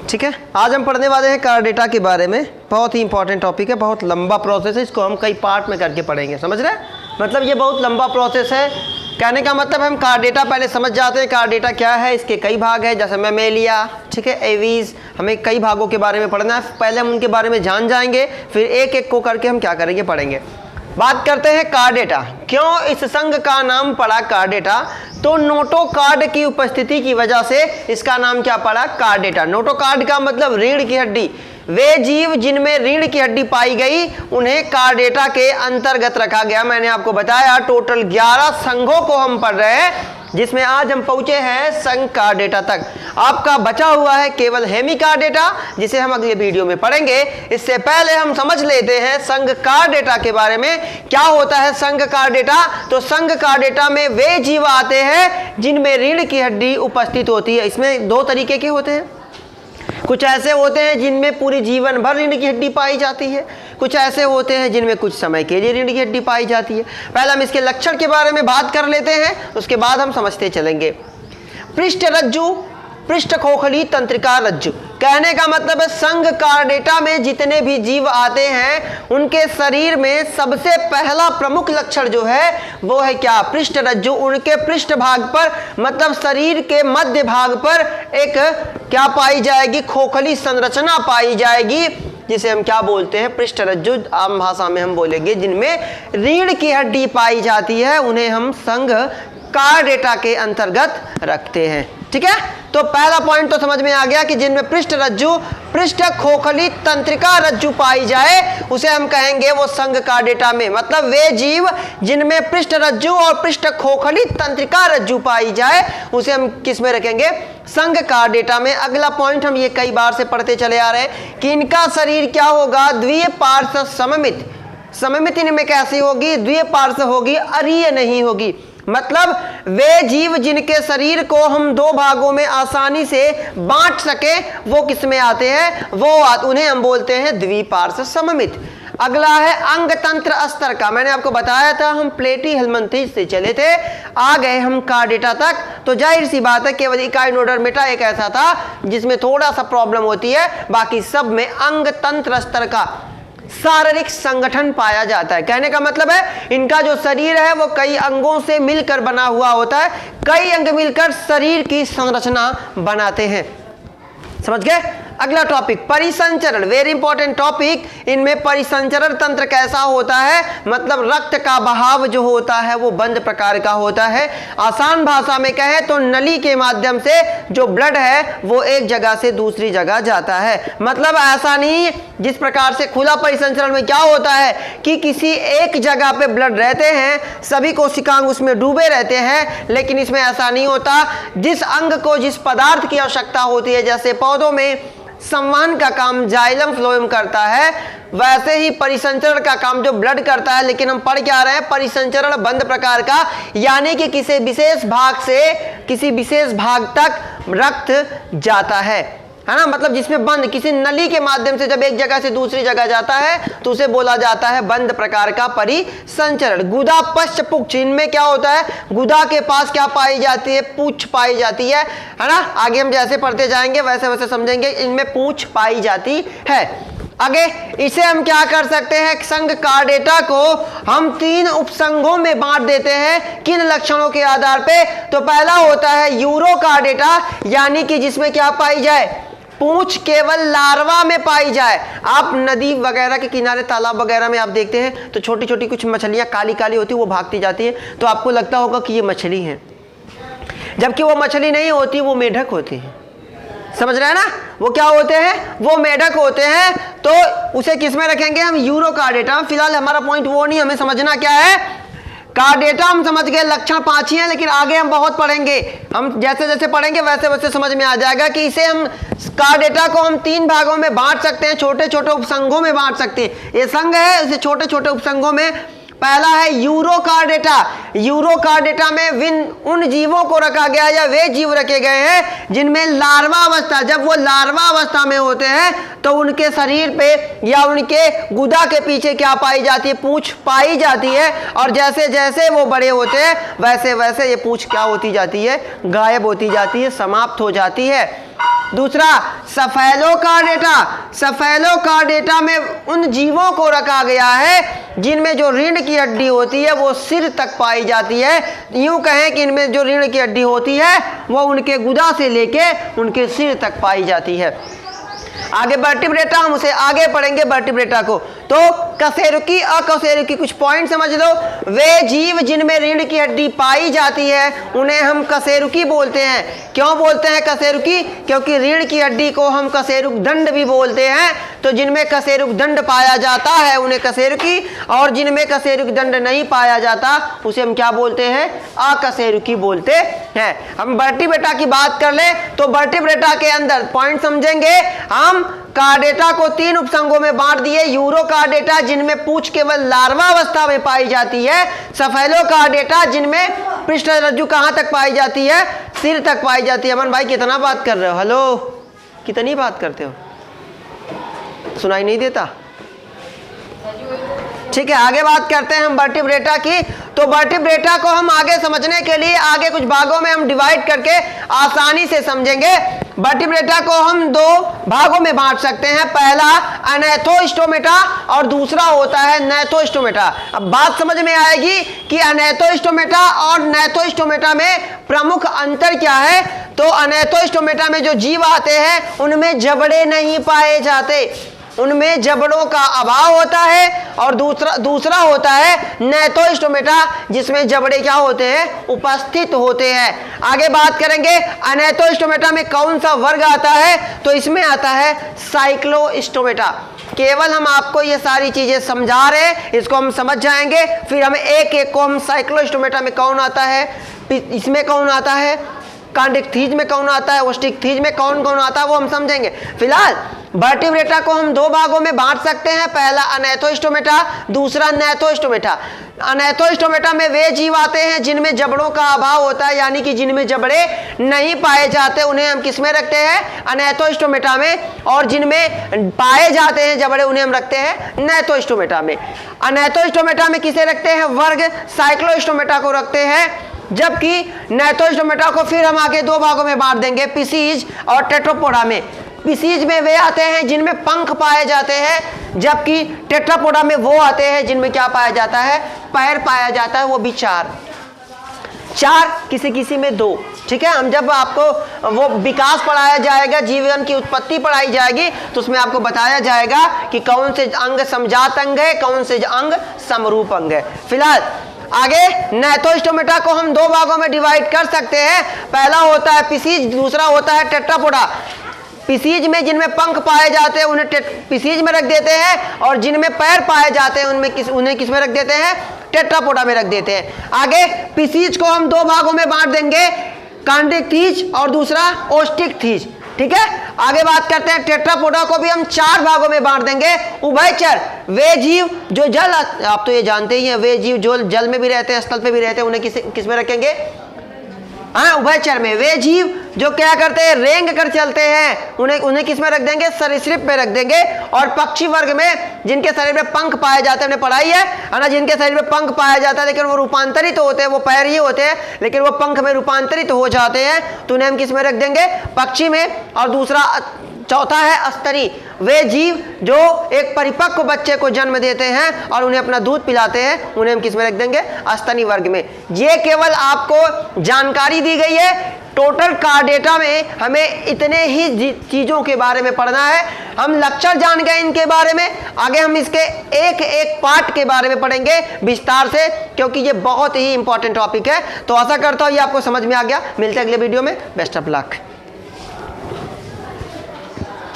ठीक है, आज हम पढ़ने वाले हैं कार्डेटा के बारे में। बहुत ही इंपॉर्टेंट टॉपिक है, बहुत लंबा प्रोसेस है, इसको हम कई पार्ट में करके पढ़ेंगे, समझ रहे हैं? मतलब ये बहुत लंबा प्रोसेस है। कहने का मतलब हम कार्डेटा पहले समझ जाते हैं, कार्डेटा क्या है, इसके कई भाग है, जैसे मैमेलिया, ठीक है, एवीज, हमें कई भागों के बारे में पढ़ना है। पहले हम उनके बारे में जान जाएंगे, फिर एक एक को करके हम क्या करेंगे, पढ़ेंगे। बात करते हैं कार्डेटा। क्यों इस संघ का नाम पड़ा कार्डेटा? तो नोटोकार्ड की उपस्थिति की वजह से इसका नाम क्या पड़ा, कार्डेटा। नोटोकार्ड का मतलब रीढ़ की हड्डी। वे जीव जिनमें रीढ़ की हड्डी पाई गई उन्हें कार्डेटा के अंतर्गत रखा गया। मैंने आपको बताया टोटल 11 संघों को हम पढ़ रहे हैं, जिसमें आज हम पहुंचे हैं संघ कार्डेटा तक। आपका बचा हुआ है केवल हेमिकार्डेटा, जिसे हम अगले वीडियो में पढ़ेंगे। इससे पहले हम समझ लेते हैं संघ कार्डेटा के बारे में। क्या होता है संघ कार्डेटा? तो संघ कार्डेटा में वे जीव आते हैं जिनमें रीढ़ की हड्डी उपस्थित होती है। इसमें दो तरीके के होते हैं। कुछ ऐसे होते हैं जिनमें पूरी जीवन भर रीढ़ की हड्डी पाई जाती है, कुछ ऐसे होते हैं जिनमें कुछ समय के लिए रीढ़ की हड्डी पाई जाती है। पहले हम इसके लक्षण के बारे में बात कर लेते हैं, उसके बाद हम समझते चलेंगे। पृष्ठ रज्जु, पृष्ठ खोखली तंत्रिका रज्जु। कहने का मतलब है संघ कार्डेटा में जितने भी जीव आते हैं उनके शरीर में सबसे पहला प्रमुख लक्षण जो है वो है क्या, पृष्ठ रज्जु। उनके पृष्ठ भाग पर मतलब शरीर के मध्य भाग पर एक क्या पाई जाएगी, खोखली संरचना पाई जाएगी, जिसे हम क्या बोलते हैं, पृष्ठ रज्जु। आम भाषा में हम बोलेंगे जिनमें रीढ़ की हड्डी पाई जाती है उन्हें हम संघ कार्डेटा के अंतर्गत रखते हैं। ठीक है, तो पहला पॉइंट तो समझ में आ गया कि जिनमें पृष्ठ रज्जु, पृष्ठ खोखली तंत्रिका रज्जु पाई जाए उसे हम कहेंगे वो संघ कार्डेटा में। मतलब वे जीव जिनमें पृष्ठ रज्जु और पृष्ठ खोखली तंत्रिका रज्जु पाई जाए उसे हम किस में रखेंगे, संघ कार्डेटा में। अगला पॉइंट हम ये कई बार से पढ़ते चले आ रहे हैं कि इनका शरीर क्या होगा, द्विपार्श्व सममित। सममित इनमें कैसी होगी, द्विपार्श्व होगी, अरीय नहीं होगी। मतलब वे जीव जिनके शरीर को हम दो भागों में आसानी से बांट सके वो किस में आते हैं, वो उन्हें हम बोलते हैं द्विपार्श्व सममित। अगला है अंग तंत्र स्तर का। मैंने आपको बताया था हम प्लेटी हेलमिंथेस से चले थे, आ गए हम कार्डेटा तक। तो जाहिर सी बात है केवल इकाइनोडर्मेटा एक ऐसा था जिसमें थोड़ा सा प्रॉब्लम होती है, बाकी सब में अंग तंत्र स्तर का शारीरिक संगठन पाया जाता है। कहने का मतलब है इनका जो शरीर है वो कई अंगों से मिलकर बना हुआ होता है, कई अंग मिलकर शरीर की संरचना बनाते हैं। समझ गए? अगला टॉपिक परिसंचरण, वेरी इंपॉर्टेंट टॉपिक। इनमें परिसंचरण तंत्र कैसा होता है, मतलब रक्त का बहाव जो होता है वो बंद प्रकार का होता है। आसान भाषा में कहें तो नली के माध्यम से जो ब्लड है वो एक जगह से दूसरी जगह जाता है। मतलब ऐसा नहीं जिस प्रकार से खुला परिसंचरण में क्या होता है कि किसी एक जगह पे ब्लड रहते हैं, सभी कोशिकांग उसमें डूबे रहते हैं, लेकिन इसमें ऐसा नहीं होता। जिस अंग को जिस पदार्थ की आवश्यकता होती है, जैसे पौधों में संवहन का काम जाइलम फ्लोएम करता है, वैसे ही परिसंचरण का काम जो ब्लड करता है। लेकिन हम पढ़ क्या रहे हैं, परिसंचरण बंद प्रकार का, यानी कि किसी विशेष भाग से किसी विशेष भाग तक रक्त जाता है ना। मतलब जिसमें बंद किसी नली के माध्यम से जब एक जगह से दूसरी जगह जाता है तो उसे बोला जाता है बंद प्रकार का परिसंचरण। गुदा पश्च पुच्छ, इनमें क्या होता है, गुदा के पास क्या पाई जाती है, पूंछ पाई जाती है ना। आगे हम जैसे पढ़ते जाएंगे वैसे वैसे समझेंगे, इनमें पूंछ पाई जाती है। आगे इसे हम क्या कर सकते हैं, संघ कार्डेटा को हम 3 उपसंघों में बांट देते हैं। किन लक्षणों के आधार पे? तो पहला होता है यूरोकार्डेटा, यानी कि जिसमें क्या पाई जाए, पूंछ केवल लार्वा में पाई जाए। आप नदी वगैरह के किनारे, तालाब वगैरह में आप देखते हैं तो छोटी छोटी कुछ मछलियां काली काली होती है, वो भागती जाती है, तो आपको लगता होगा कि ये मछली है, जबकि वो मछली नहीं होती, वो मेढक होती है। समझ रहे हैं ना, वो क्या होते हैं, वो मेढक होते हैं। तो उसे किस में रखेंगे हम, यूरोकार्डेटा। फिलहाल हमारा पॉइंट वो नहीं, हमें समझना क्या है, कार्डेटा हम समझ गए, लक्षण 5 ही हैं, लेकिन आगे हम बहुत पढ़ेंगे। हम जैसे जैसे पढ़ेंगे वैसे वैसे समझ में आ जाएगा कि इसे हम कार्डेटा को हम 3 भागों में बांट सकते हैं, छोटे छोटे उपसंघों में बांट सकते हैं। ये संघ है, इसे छोटे छोटे उपसंघों में पहला है यूरोकार्डेटा। यूरोकार्डेटा में उन जीवों को रखा गया या वे जीव रखे गए हैं जिनमें लार्वा अवस्था, जब वो लार्वा अवस्था में होते हैं तो उनके शरीर पे या उनके गुदा के पीछे क्या पाई जाती है, पूंछ पाई जाती है। और जैसे जैसे वो बड़े होते हैं वैसे वैसे ये पूंछ क्या होती जाती है, गायब होती जाती है, समाप्त हो जाती है। दूसरा सफेलोकार्डेटा, सफेलोकार्डेटा में उन जीवों को रखा गया है जिनमें जो रीढ़ की हड्डी होती है वो सिर तक पाई जाती है। यूं कहें कि इनमें जो रीढ़ की हड्डी होती है वो उनके गुदा से लेके उनके सिर तक पाई जाती है। आगे वर्टिब्रेटा, हम उसे आगे पढ़ेंगे वर्टिब्रेटा को। तो कशेरुकी, अकशेरुकी, कुछ पॉइंट समझ लो। वे जीव जिनमें रीढ़ की हड्डी पाई जाती है उन्हें हम कशेरुकी बोलते हैं। क्यों बोलते हैं कशेरुकी? क्योंकि रीढ़ की हड्डी को हम कशेरुक दंड भी बोलते हैं। तो जिनमें कशेरुक दंड पाया जाता है उन्हें कशेरुकी, और जिनमें कशेरुक दंड नहीं पाया जाता उसे हम क्या बोलते हैं? अकशेरुकी बोलते हैं। हम वर्टिब्रेटा की बात कर ले तो वर्टिब्रेटा के अंदर पॉइंट समझेंगे हम। कार्डेटा को 3 उपसंघों में बांट दिए। यूरोकार्डेटा जिनमें पूंछ केवल लार्वा अवस्था में पाई जाती है। सफेलोकार्डेटा जिनमें पृष्ठ रज्जु कहां तक पाई जाती है? सिर तक पाई जाती है। अमन भाई कितना बात कर रहे हो? हेलो, कितनी बात करते हो? सुनाई नहीं देता? ठीक है, आगे बात करते हैं हम वर्टिब्रेटा की। तो वर्टिब्रेटा को हम आगे समझने के लिए आगे कुछ भागों में हम डिवाइड करके आसानी से समझेंगे। वर्टिब्रेटा को हम 2 भागों में बांट सकते हैं। पहला अनैथोस्टोमेटा और दूसरा होता है नैथोस्टोमेटा। अब बात समझ में आएगी कि अनैथोस्टोमेटा और नैथोस्टोमेटा में प्रमुख अंतर क्या है। तो अनैथोस्टोमेटा में जो जीव आते हैं उनमें जबड़े नहीं पाए जाते, उनमें जबड़ों का अभाव होता है। और दूसरा होता है नैथोस्टोमेटा जिसमें जबड़े क्या होते हैं? उपस्थित होते हैं। आगे बात करेंगे अनैथोस्टोमेटा में कौन सा वर्ग आता है। तो इसमें आता है साइक्लोस्टोमेटा। केवल हम आपको ये सारी चीजें समझा रहे हैं, इसको हम समझ जाएंगे, फिर हम एक एक को हम साइक्लोस्टोमेटा में कौन आता है, इसमें कौन आता है, कांडिक्थीज में कौन आता है, ओस्टिकथीज में कौन कौन आता है वो हम समझेंगे। फिलहाल वर्टिब्रेटा को हम 2 भागों में बांट सकते हैं। पहला अनैथोस्टोमेटा, दूसरा नैथोस्टोमेटा। अनैथोस्टोमेटा में वे जीव आते हैं जिनमें जबड़ों का अभाव होता है, यानी कि जिनमें जबड़े नहीं पाए जाते, उन्हें हम किस में रखते हैं? अनैथोस्टोमेटा में। और जिनमें पाए जाते हैं जबड़े उन्हें हम रखते हैं नैथोस्टोमेटा में। अनैथोस्टोमेटा में किसे रखते हैं? वर्ग साइक्लोस्टोमेटा को रखते हैं। जबकि नैथोस्टोमेटा को फिर हम आगे 2 भागों में बांट देंगे, पिसीज और टेट्रापोडा में। पिसीज में वे आते हैं जिनमें पंख पाए जाते हैं, जबकि टेट्रापोडा में वो आते हैं जिनमें क्या पाया जाता है? पैर पाया जाता है, वो भी 4, किसी किसी में 2। ठीक है, हम जब आपको वो विकास पढ़ाया जाएगा, जीवन की उत्पत्ति पढ़ाई जाएगी, तो उसमें आपको बताया जाएगा कि कौन से अंग समजात अंग है, कौन से अंग समरूप अंग है। फिलहाल आगे नैथोस्टोमेटा को हम 2 भागों में डिवाइड कर सकते हैं। पहला होता है पिसीज, दूसरा होता है टेट्रापोडा। पिसीज में जिनमें पंख पाए जाते हैं उन्हें पिसीज में रख देते हैं, और जिनमें पैर पाए जाते हैं उन्हें किस में रख देते हैं? टेट्रापोडा में रख देते हैं। आगे पिसीज को हम 2 भागों में बांट देंगे, कांडिक्थीज और दूसरा ओस्टिकथीज। ठीक है, आगे बात करते हैं टेट्रापोडा को भी हम 4 भागों में बांट देंगे। उभयचर, वे जीव जो जल, आप तो ये जानते ही हैं, वे जीव जो जल में भी रहते हैं, स्थल पे भी रहते हैं, उन्हें किस में रखेंगे? हाँ, उभयचर में। वे जीव जो क्या करते हैं? रेंग कर चलते हैं, उन्हें किस में रख देंगे? सरीसृप में रख देंगे। और पक्षी वर्ग में जिनके शरीर में पंख पाए जाते हैं, उन्हें पढ़ाई है ना, जिनके शरीर में पंख पाया जाता है लेकिन वो रूपांतरित होते हैं, वो पैर ही होते हैं लेकिन वो पंख में रूपांतरित हो जाते हैं, तो उन्हें हम किस में रख देंगे? पक्षी में। और दूसरा चौथा है स्तनी, वे जीव जो एक परिपक्व बच्चे को जन्म देते हैं और उन्हें अपना दूध पिलाते हैं, उन्हें हम किस में रख देंगे? स्तनी वर्ग में। ये केवल आपको जानकारी दी गई है। टोटल कार्डेटा में हमें इतने ही चीज़ों के बारे में पढ़ना है। हम लक्षण जान गए इनके बारे में, आगे हम इसके एक एक पार्ट के बारे में पढ़ेंगे विस्तार से, क्योंकि ये बहुत ही इंपॉर्टेंट टॉपिक है। तो आशा करता हूँ ये आपको समझ में आ गया। मिलते हैं अगले वीडियो में। Best of luck.